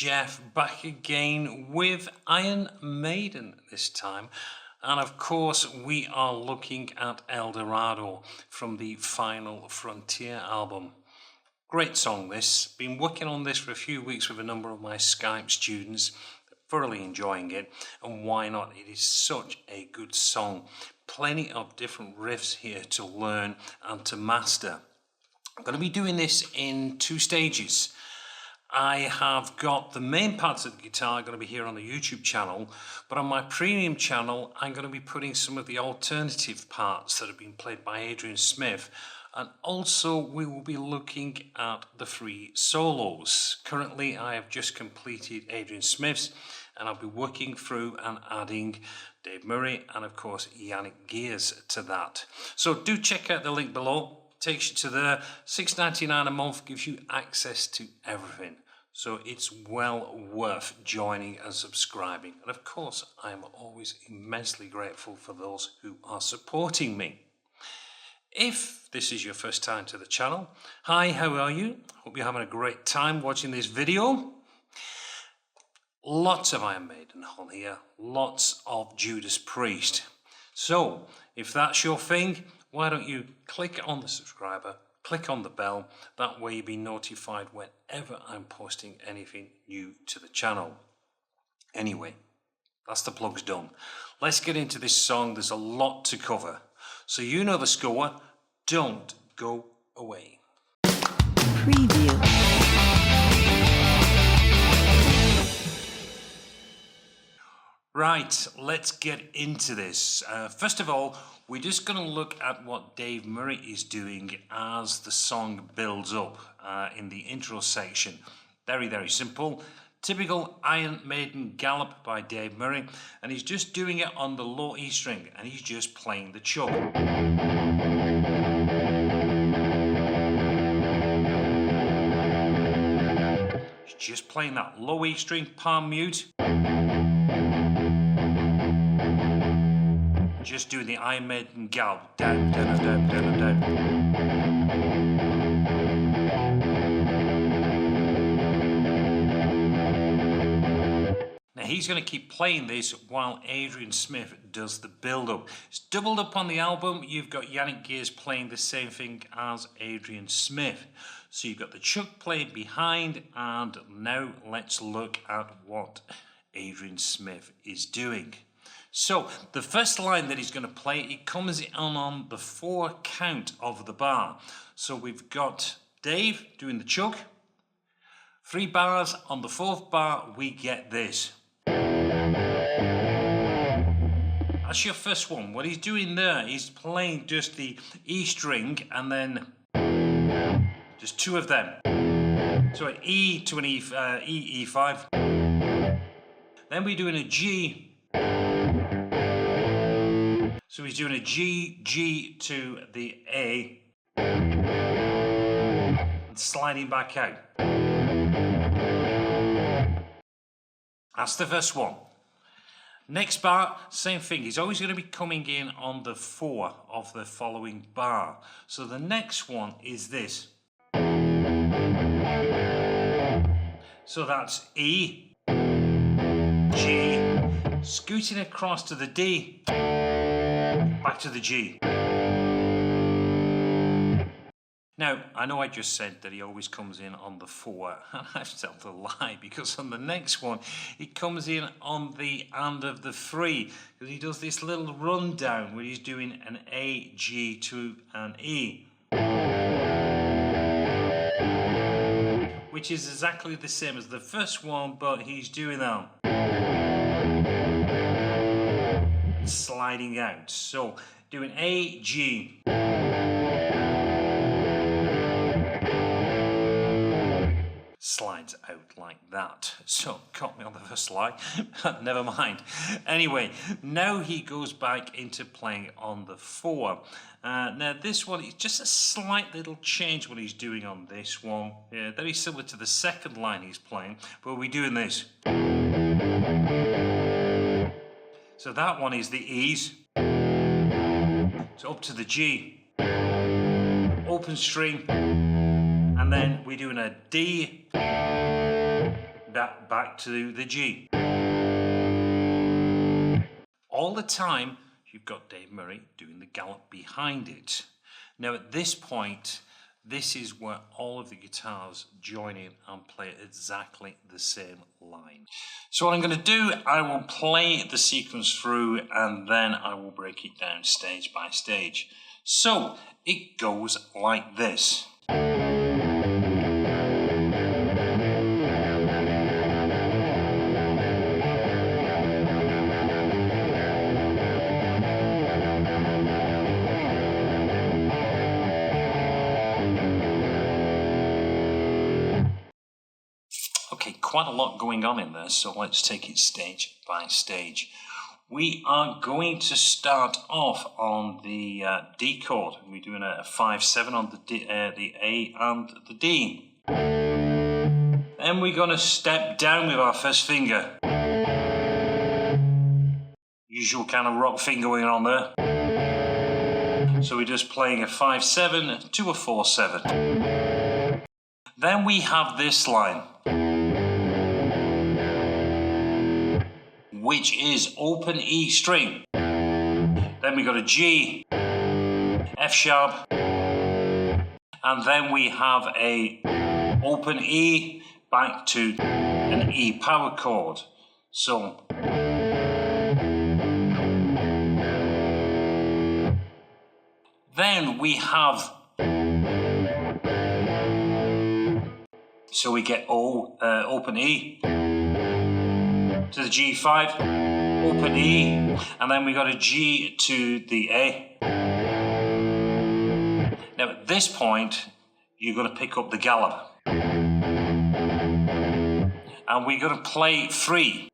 Jeff back again with Iron Maiden this time, and of course we are looking at Dorado from the Final Frontier album. Great song this. Been working on this for a few weeks with a number of my Skype students, thoroughly enjoying it, and why not? It is such a good song. Plenty of different riffs here to learn and to master. I'm going to be doing this in two stages. I have got the main parts of the guitar going to be here on the YouTube channel, but on my premium channel I'm going to be putting some of the alternative parts that have been played by Adrian Smith, and also we will be looking at the free solos. Currently I have just completed Adrian Smith's, and I'll be working through and adding Dave Murray and of course Janick Gears to that. So do check out the link below. Takes you to there. $6.99 a month gives you access to everything, so it's well worth joining and subscribing. And of course I am always immensely grateful for those who are supporting me. If this is your first time to the channel, hi, how are you? Hope you're having a great time watching this video. Lots of Iron Maiden on here, lots of Judas Priest. So if that's your thing, why don't you click on the subscriber, click on the bell, that way you'll be notified whenever I'm posting anything new to the channel. Anyway, that's the plugs done. Let's get into this song. There's a lot to cover. So you know the score, don't go away. Preview. Right, let's get into this. First of all, we're just going to look at what Dave Murray is doing as the song builds up in the intro section. Very, very simple. Typical Iron Maiden gallop by Dave Murray, and he's just doing it on the low E string, and he's just playing the chug. He's just playing that low E string, palm mute. Just doing the Iron Maiden gallop, down, down, down, down, down. Now he's going to keep playing this while Adrian Smith does the build-up. It's doubled up on the album. You've got Janick Gears playing the same thing as Adrian Smith. So you've got the chuck playing behind, and now let's look at what Adrian Smith is doing. So the first line that he's going to play, it comes on the 4 count of the bar. So we've got Dave doing the chug. 3 bars on the 4th bar, we get this. That's your first one. What he's doing there, he's playing just the E string and then just 2 of them. So an E to an E5. Then we're doing a G. So he's doing a G, G to the A, and sliding back out. That's the first one. Next bar, same thing. He's always going to be coming in on the 4 of the following bar. So the next one is this. So that's E, G, scooting across to the D, back to the G. Now, I know I just said that he always comes in on the 4, and I've told a lie, because on the next one, he comes in on the and of the 3, because he does this little rundown where he's doing an A, G to an E, which is exactly the same as the first one, but he's doing that. Sliding out. So doing A, G. Slides out like that. So caught me on the first slide. Never mind. Anyway, now he goes back into playing on the 4. Now this one is just a slight little change what he's doing on this one. Yeah, very similar to the second line he's playing, but we're doing this. So that one is the E's. So up to the G. Open string. And then we're doing a D, that back to the G. All the time, you've got Dave Murray doing the gallop behind it. Now at this point, this is where all of the guitars join in and play exactly the same line. So what I'm going to do, I will play the sequence through and then I will break it down stage by stage. So it goes like this. Okay, quite a lot going on in there, so let's take it stage by stage. We are going to start off on the D chord. We're doing a 5/7 on the A and the D. Then we're going to step down with our first finger. Usual kind of rock finger going on there. So we're just playing a 5/7 to a 4/7. Then we have this line, which is open E string. Then we got a G, F sharp, and then we have a open E back to an E power chord. So then we have, so we get O, open E to the G5, open E, and then we got a G to the A. Now at this point, you're going to pick up the gallop. And we're going to play 3.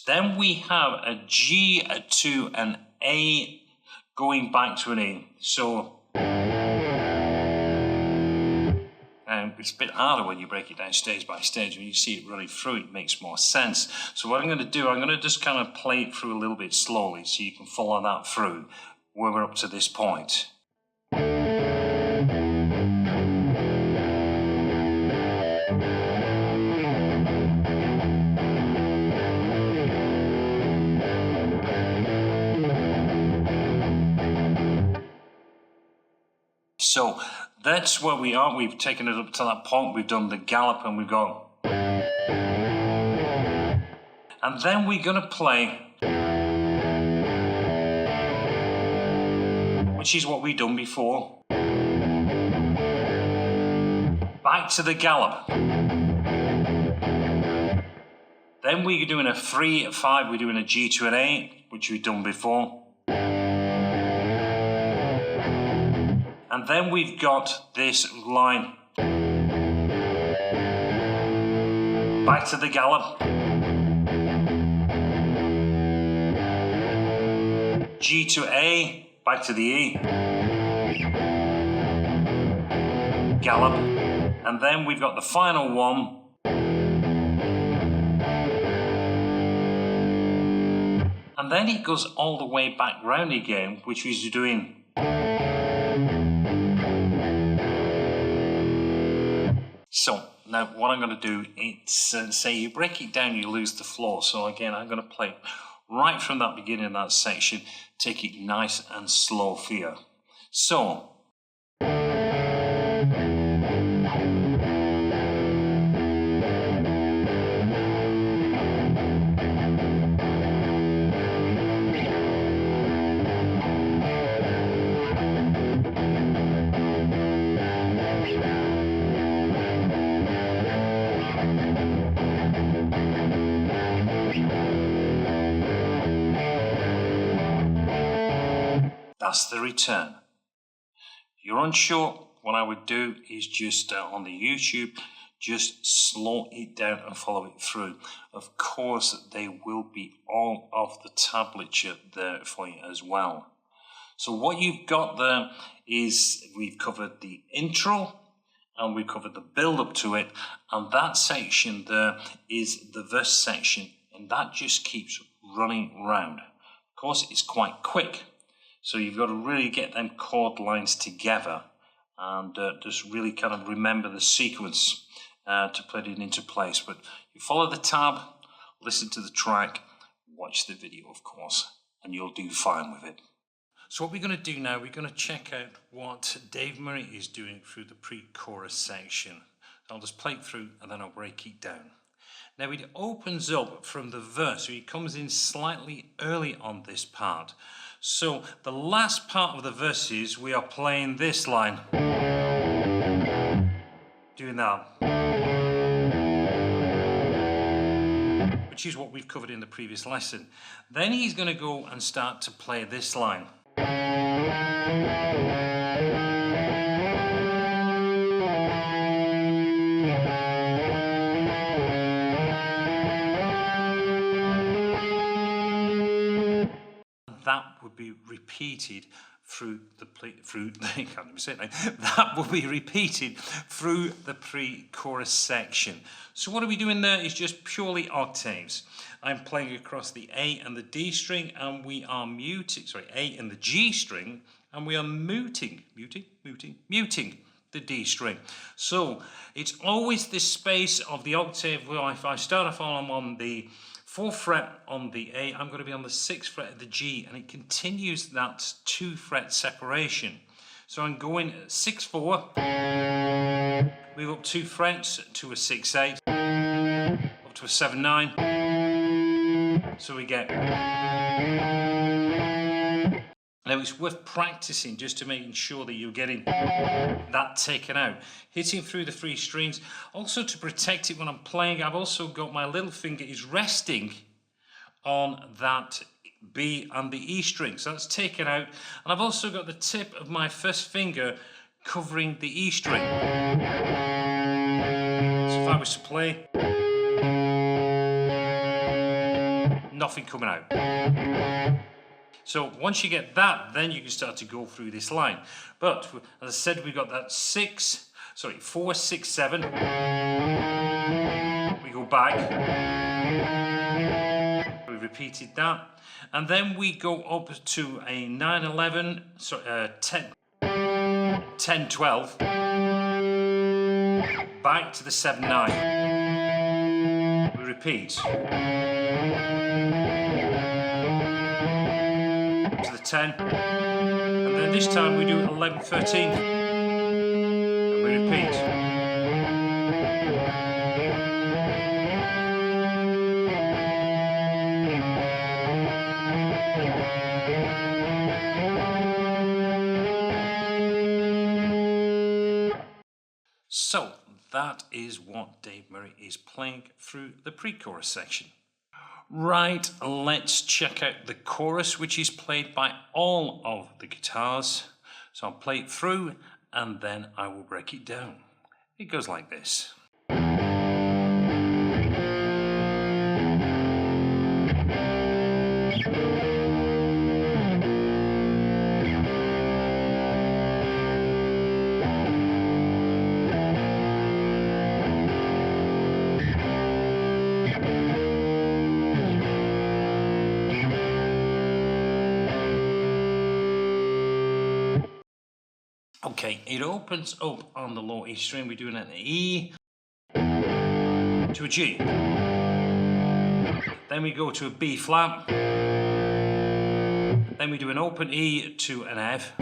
Then we have a G to an A going back to an E. So it's a bit harder when you break it down stage by stage. When you see it running through, it makes more sense. So what I'm going to do, I'm going to just kind of play it through a little bit slowly so you can follow that through where we're up to this point. So that's where we are. We've taken it up to that point. We've done the gallop and we've gone. And then we're going to play, which is what we've done before, back to the gallop. Then we're doing a 3/5. We're doing a G to an A, which we've done before. And then we've got this line. Back to the gallop. G to A, back to the E. Gallop. And then we've got the final one. And then it goes all the way back round again, which is doing. So now what I'm going to do is say you break it down, you lose the floor. So again, I'm going to play right from that beginning of that section, take it nice and slow for you. So. That's the return. If you're unsure, what I would do is just on the YouTube, just slow it down and follow it through. Of course, they will be all of the tablature there for you as well. So what you've got there is we've covered the intro and we've covered the build up to it, and that section there is the verse section, and that just keeps running round. Of course, it's quite quick. So you've got to really get them chord lines together and just really kind of remember the sequence to put it into place. But you follow the tab, listen to the track, watch the video, of course, and you'll do fine with it. So what we're going to do now, we're going to check out what Dave Murray is doing through the pre-chorus section. I'll just play it through and then I'll break it down. Now it opens up from the verse, so he comes in slightly early on this part. So the last part of the verses, we are playing this line. Doing that. Which is what we've covered in the previous lesson. Then he's going to go and start to play this line. That would be repeated through the that will be repeated through the pre-chorus section. So what are we doing there is just purely octaves. I'm playing across the A and the D string, and we are muting, A and the G string, and we are muting the D string. So it's always this space of the octave where if I start off on the 4th fret on the A, I'm going to be on the 6th fret of the G, and it continues that 2-fret separation. So I'm going 6-4, move up 2 frets to a 6-8, up to a 7-9. So we get. Now it's worth practicing just to making sure that you're getting that taken out. Hitting through the 3 strings. Also to protect it when I'm playing, I've also got my little finger is resting on that B and the E string. So that's taken out. And I've also got the tip of my first finger covering the E string. So if I was to play, nothing coming out. So once you get that, then you can start to go through this line. But as I said, we've got that 4, 6, 7. We go back. We repeated that. And then we go up to a 9, 11, 10, 12. Back to the 7, 9. We repeat. To the 10, and then this time we do 11, 13, and we repeat. So that is what Dave Murray is playing through the pre-chorus section. Right, let's check out the chorus, which is played by all of the guitars. So I'll play it through and then I will break it down. It goes like this. Okay, it opens up on the low E string. We're doing an E to a G. Then we go to a B flat. Then we do an open E to an F.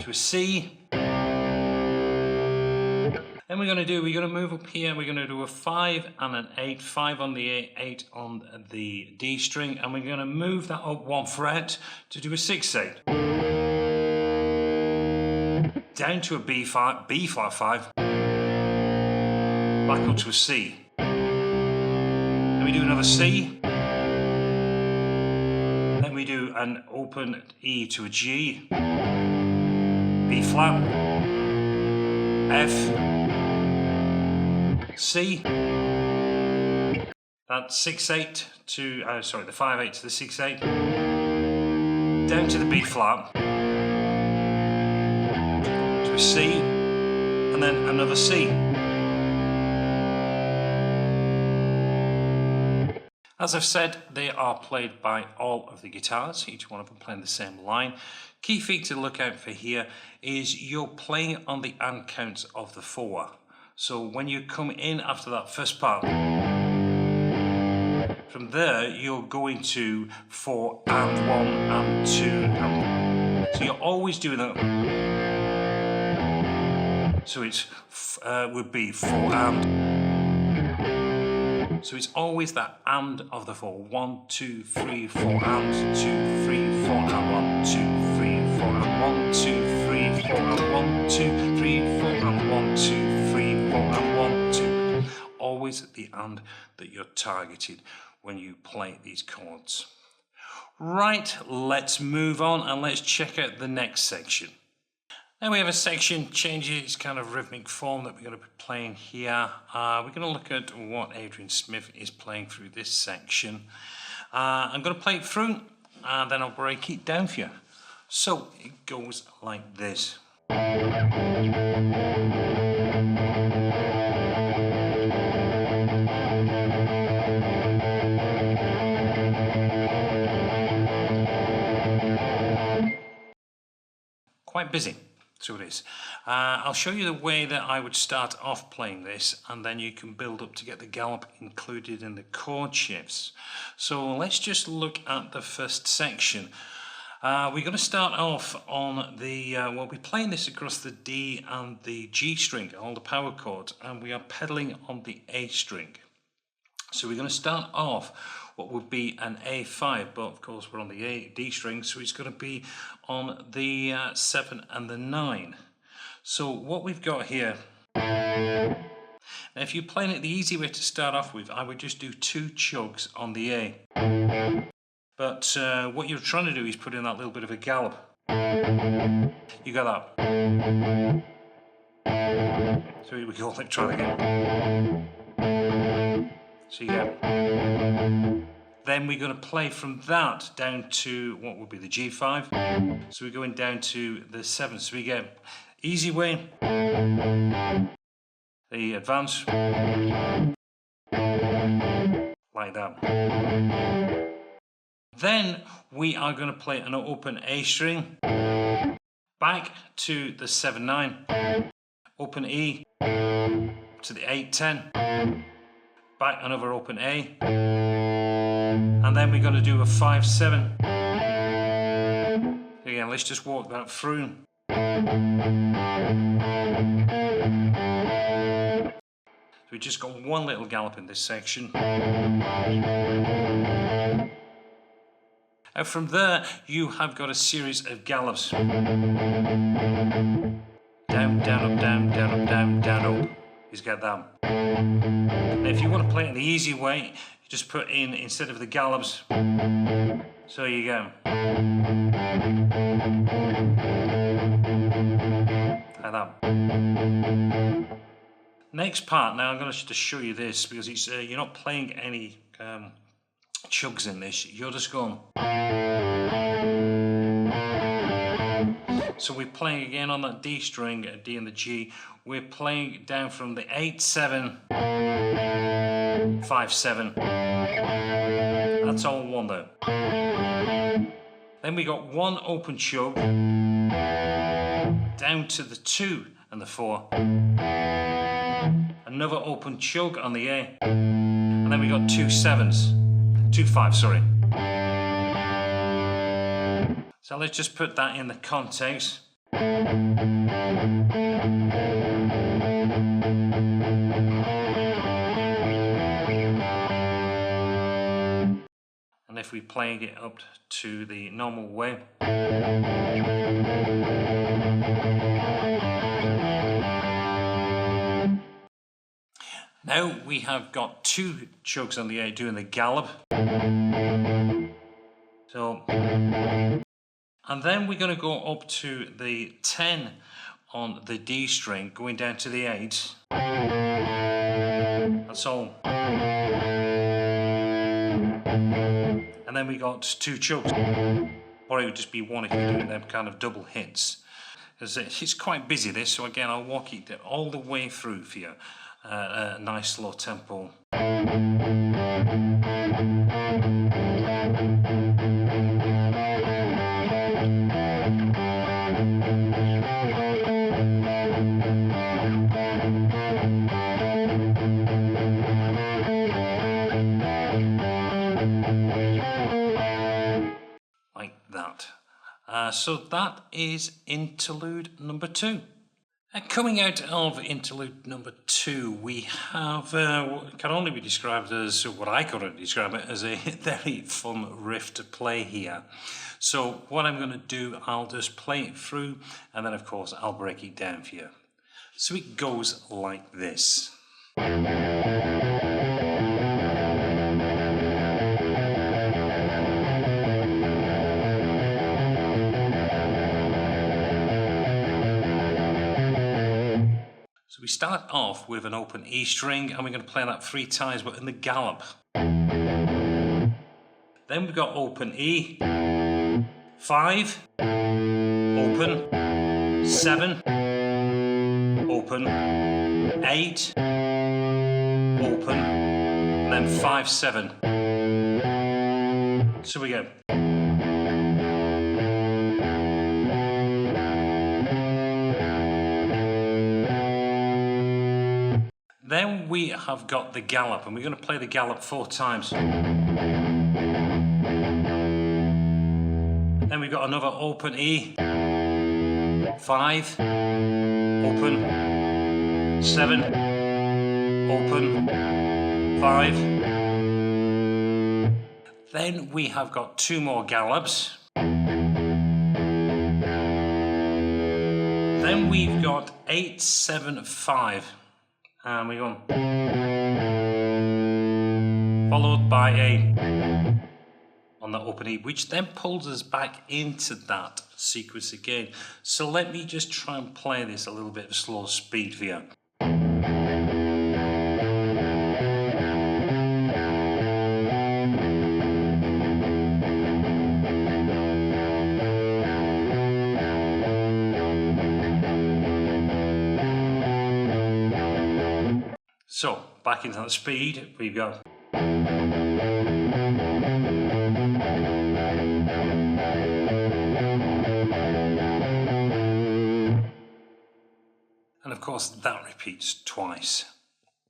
To a C. Then we're going to move up here. We're going to do a 5 and an 8. 5 on the A, 8 on the D string. And we're going to move that up 1 fret to do a 6-8. Down to a B flat 5, back up to a C. Then we do another C. Then we do an open E to a G, B flat, F, C. That's 6-8 to the 5-8 to the 6-8. Down to the B flat. C, and then another C. As I've said, they are played by all of the guitars, each one of them playing the same line. Key feature to look out for here is you're playing on the and counts of the 4. So when you come in after that first part, from there you're going to 4 and 1 and 2 and so you're always doing that. So it's would be 4 and. So it's always that and of the 4. 1, 2, 3, 4 and 2, 3, 4 and 1, 2, 3, 4 and 1, 2, 3, 4 and 1, 2, 3, 4 and 1, 2, 3, 4 and 1, 2. Always the and that you're targeted when you play these chords. Right, let's move on and let's check out the next section. Now we have a section changes kind of rhythmic form that we're going to be playing here. We're going to look at what Adrian Smith is playing through this section. I'm going to play it through and then I'll break it down for you. So it goes like this. Quite busy. So it is. I'll show you the way that I would start off playing this, and then you can build up to get the gallop included in the chord shifts. So let's just look at the first section. We're going to start off on the, we'll be playing this across the D and the G string, all the power chords, and we are pedaling on the A string. So we're going to start off what would be an A5, but of course we're on the D string, so it's going to be on the 7 and the 9. So what we've got here, now if you're playing it the easy way to start off with, I would just do 2 chugs on the A. But what you're trying to do is put in that little bit of a gallop. You got that. So here we go, let's try it again. So you go. Then we're going to play from that down to what would be the G5. So we're going down to the 7. So we go easy way, the advance, like that. Then we are going to play an open A string, back to the 7-9, open E, to the 8-10, back another open A, and then we're going to do a 5-7. Again, let's just walk that through. So we just got one little gallop in this section. And from there, you have got a series of gallops. Down, down, up, down, down, up, down, down, up. You get that. Now, if you want to play it the easy way, you just put in, instead of the gallops, so you go. Like that. Next part, now I'm going to show you this, because it's, you're not playing any chugs in this, you're just going. So we're playing again on that D string, D and the G. We're playing down from the 8-7, 5-7. That's all one though. Then we got one open chug down to the 2 and the 4. Another open chug on the A. And then we got 2 7s. 2 5s, sorry. So let's just put that in the context. And if we're playing it up to the normal way. Now we have got 2 chugs on the A doing the gallop. So, and then we're going to go up to the 10 on the D string, going down to the 8. That's all. And then we got 2 chugs, or it would just be one if you're doing them kind of double hits. It's quite busy this, so again I'll walk it all the way through for you. a nice slow tempo. Like that. So that is interlude number 2. Coming out of interlude number 2, we have what can only be described as, what I could describe it as, a very fun riff to play here. So what I'm going to do, I'll just play it through, and then of course I'll break it down for you. So it goes like this. So we start off with an open E string, and we're going to play that 3 times, but in the gallop. Then we've got open E, 5, open, 7, open, 8, open, and then 5, 7. So we go. Then we have got the gallop, and we're going to play the gallop 4 times. Then we've got another open E, 5, open, 7, open, 5. Then we have got 2 more gallops. Then we've got 8, 7, 5. And we go followed by a on the open E, which then pulls us back into that sequence again. So let me just try and play this a little bit of slow speed for you. So, back into that speed, we go. And of course, that repeats twice.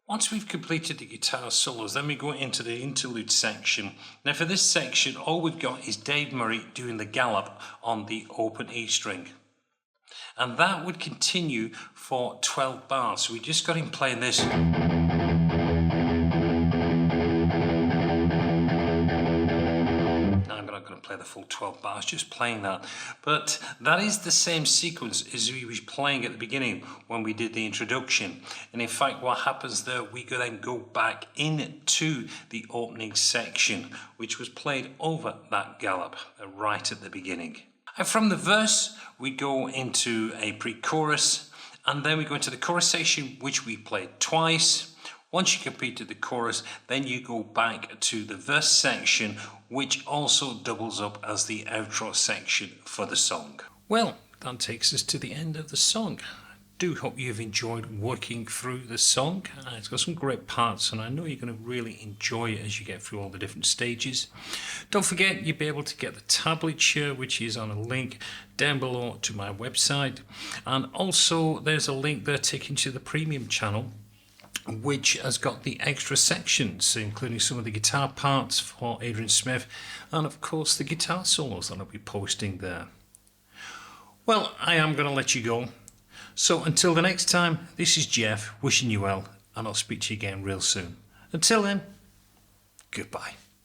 Once we've completed the guitar solos, then we go into the interlude section. Now for this section, all we've got is Dave Murray doing the gallop on the open E string. And that would continue for 12 bars. So we just got him playing this. I'm not going to play the full 12 bars, just playing that. But that is the same sequence as he was playing at the beginning when we did the introduction. And in fact, what happens there, we then go back into the opening section, which was played over that gallop right at the beginning. And from the verse, we go into a pre-chorus, and then we go into the chorus section, which we played twice. Once you completed the chorus, then you go back to the verse section, which also doubles up as the outro section for the song. Well, that takes us to the end of the song. Do hope you've enjoyed working through the song. It's got some great parts, and I know you're going to really enjoy it as you get through all the different stages. Don't forget, you'll be able to get the tablature, which is on a link down below to my website, and also there's a link there taking to the premium channel, which has got the extra sections, including some of the guitar parts for Adrian Smith, and of course the guitar solos that I'll be posting there. Well, I am going to let you go. So until the next time, this is Jeff wishing you well, and I'll speak to you again real soon. Until then, goodbye.